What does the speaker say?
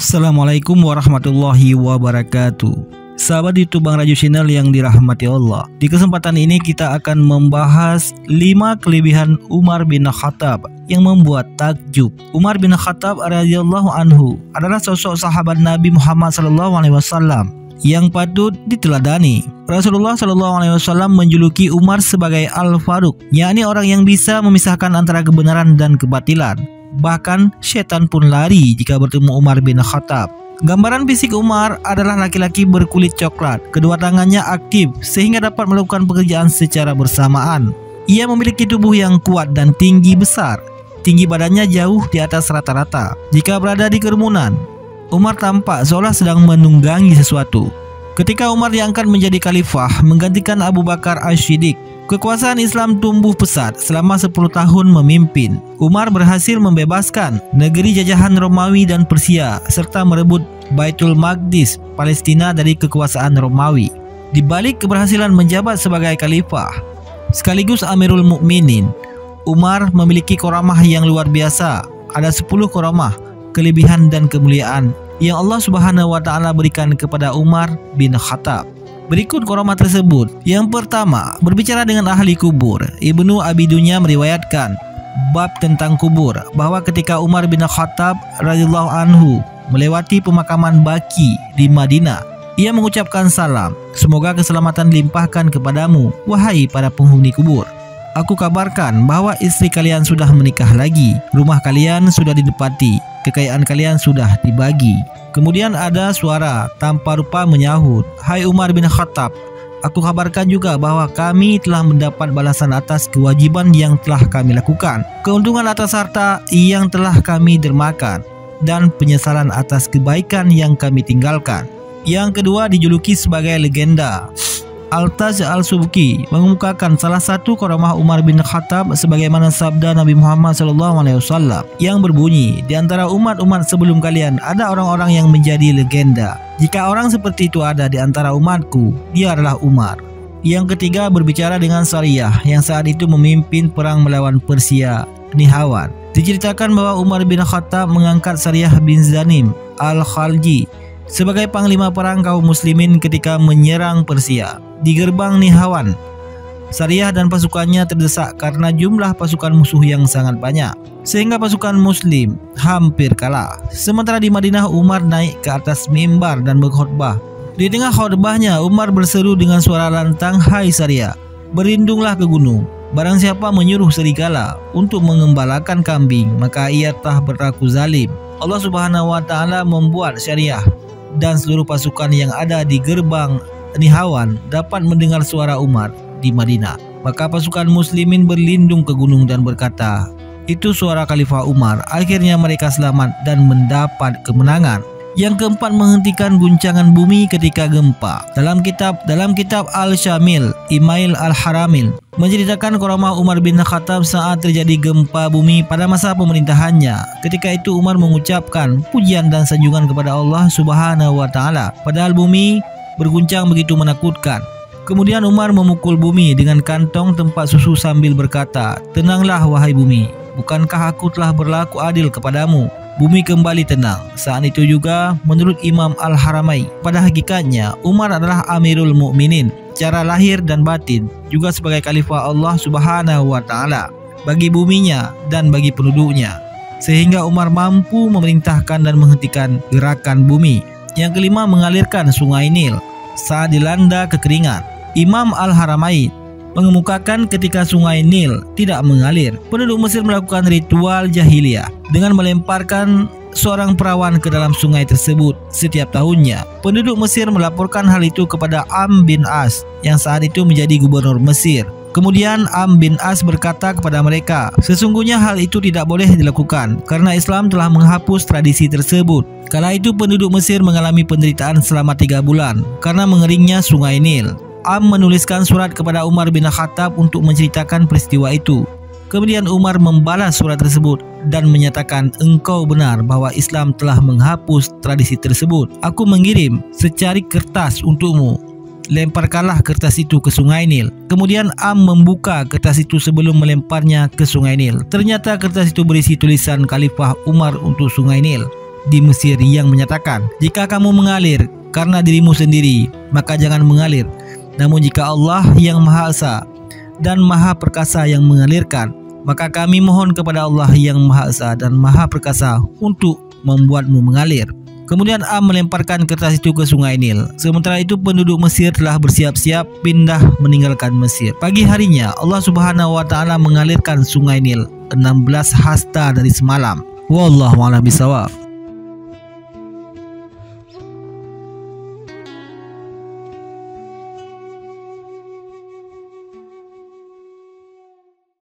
Assalamualaikum warahmatullahi wabarakatuh. Sahabat YouTube Bang Raju Channel yang dirahmati Allah. Di kesempatan ini kita akan membahas 5 kelebihan Umar bin Khattab yang membuat takjub. Umar bin Khattab radhiyallahu anhu adalah sosok sahabat Nabi Muhammad SAW yang patut diteladani. Rasulullah SAW menjuluki Umar sebagai Al-Faruq, yakni orang yang bisa memisahkan antara kebenaran dan kebatilan. Bahkan setan pun lari jika bertemu Umar bin Khattab. Gambaran fisik Umar adalah laki-laki berkulit coklat. Kedua tangannya aktif sehingga dapat melakukan pekerjaan secara bersamaan. Ia memiliki tubuh yang kuat dan tinggi besar. Tinggi badannya jauh di atas rata-rata. Jika berada di kerumunan, Umar tampak seolah sedang menunggangi sesuatu. Ketika Umar diangkat menjadi khalifah menggantikan Abu Bakar As-Siddiq, kekuasaan Islam tumbuh pesat selama 10 tahun memimpin. Umar berhasil membebaskan negeri jajahan Romawi dan Persia serta merebut Baitul Maqdis, Palestina dari kekuasaan Romawi. Di balik keberhasilan menjabat sebagai khalifah sekaligus Amirul Mukminin, Umar memiliki karamah yang luar biasa. Ada 10 karamah, kelebihan dan kemuliaan yang Allah Subhanahu wa taala berikan kepada Umar bin Khattab. Berikut karamah tersebut. Yang pertama, berbicara dengan ahli kubur. Ibnu Abi Dunya meriwayatkan bab tentang kubur bahwa ketika Umar bin Khattab radhiyallahu anhu melewati pemakaman Baqi di Madinah, ia mengucapkan salam, "Semoga keselamatan dilimpahkan kepadamu, wahai para penghuni kubur. Aku kabarkan bahwa istri kalian sudah menikah lagi, rumah kalian sudah ditempati, kekayaan kalian sudah dibagi." Kemudian ada suara tanpa rupa menyahut, "Hai Umar bin Khattab, aku kabarkan juga bahwa kami telah mendapat balasan atas kewajiban yang telah kami lakukan, keuntungan atas harta yang telah kami dermakan, dan penyesalan atas kebaikan yang kami tinggalkan." Yang kedua dijuluki sebagai legenda. Al-Taj Al-Subki mengemukakan salah satu karamah Umar bin Khattab sebagaimana sabda Nabi Muhammad SAW yang berbunyi, "Di antara umat-umat sebelum kalian ada orang-orang yang menjadi legenda. Jika orang seperti itu ada di antara umatku, dia adalah Umar." Yang ketiga berbicara dengan Sariyah yang saat itu memimpin perang melawan Persia, Nihawan. Diceritakan bahwa Umar bin Khattab mengangkat Sariyah bin Zanim Al-Khalji sebagai panglima perang kaum muslimin ketika menyerang Persia. Di gerbang Nihawan, Sariyah dan pasukannya terdesak karena jumlah pasukan musuh yang sangat banyak, sehingga pasukan muslim hampir kalah. Sementara di Madinah, Umar naik ke atas mimbar dan berkhutbah. Di tengah khutbahnya, Umar berseru dengan suara lantang, "Hai Sariyah, berlindunglah ke gunung. Barang siapa menyuruh serigala untuk mengembalakan kambing, maka ia telah berlaku zalim." Allah Subhanahu wa taala membuat Sariyah dan seluruh pasukan yang ada di gerbang Nihawan dapat mendengar suara Umar di Madinah. Maka pasukan muslimin berlindung ke gunung dan berkata, "Itu suara Khalifah Umar." Akhirnya mereka selamat dan mendapat kemenangan. Yang keempat, menghentikan guncangan bumi ketika gempa. Dalam kitab Al-Syamil, Imail Al-Haramil menceritakan karamah Umar bin Khattab saat terjadi gempa bumi pada masa pemerintahannya. Ketika itu Umar mengucapkan pujian dan sanjungan kepada Allah Subhanahu wa taala, padahal bumi berguncang begitu menakutkan. Kemudian Umar memukul bumi dengan kantong tempat susu sambil berkata, "Tenanglah wahai bumi, bukankah aku telah berlaku adil kepadamu?" Bumi kembali tenang. Saat itu juga menurut Imam Al-Haramai, pada hakikatnya Umar adalah Amirul Mukminin secara lahir dan batin, juga sebagai khalifah Allah Subhanahu wa taala bagi buminya dan bagi penduduknya, sehingga Umar mampu memerintahkan dan menghentikan gerakan bumi. Yang kelima, mengalirkan sungai Nil saat dilanda kekeringan. Imam Al-Haramai mengemukakan ketika sungai Nil tidak mengalir, penduduk Mesir melakukan ritual jahiliyah dengan melemparkan seorang perawan ke dalam sungai tersebut setiap tahunnya. Penduduk Mesir melaporkan hal itu kepada Am bin As yang saat itu menjadi gubernur Mesir. Kemudian Am bin As berkata kepada mereka, "Sesungguhnya hal itu tidak boleh dilakukan karena Islam telah menghapus tradisi tersebut." Kala itu penduduk Mesir mengalami penderitaan selama 3 bulan karena mengeringnya sungai Nil. Am menuliskan surat kepada Umar bin Khattab untuk menceritakan peristiwa itu. Kemudian Umar membalas surat tersebut dan menyatakan, "Engkau benar bahwa Islam telah menghapus tradisi tersebut. Aku mengirim secari kertas untukmu. Lemparkanlah kertas itu ke sungai Nil." Kemudian Am membuka kertas itu sebelum melemparnya ke sungai Nil. Ternyata kertas itu berisi tulisan Khalifah Umar untuk sungai Nil. di Mesir yang menyatakan, jika kamu mengalir karena dirimu sendiri, maka jangan mengalir. Namun jika Allah yang Maha Esa dan Maha Perkasa yang mengalirkan, maka kami mohon kepada Allah yang Maha Esa dan Maha Perkasa untuk membuatmu mengalir. Kemudian Am melemparkan kertas itu ke sungai Nil. Sementara itu penduduk Mesir telah bersiap-siap pindah meninggalkan Mesir. Pagi harinya Allah Subhanahu wa taala mengalirkan sungai Nil 16 hasta dari semalam. Wallahu a'lam bishawab.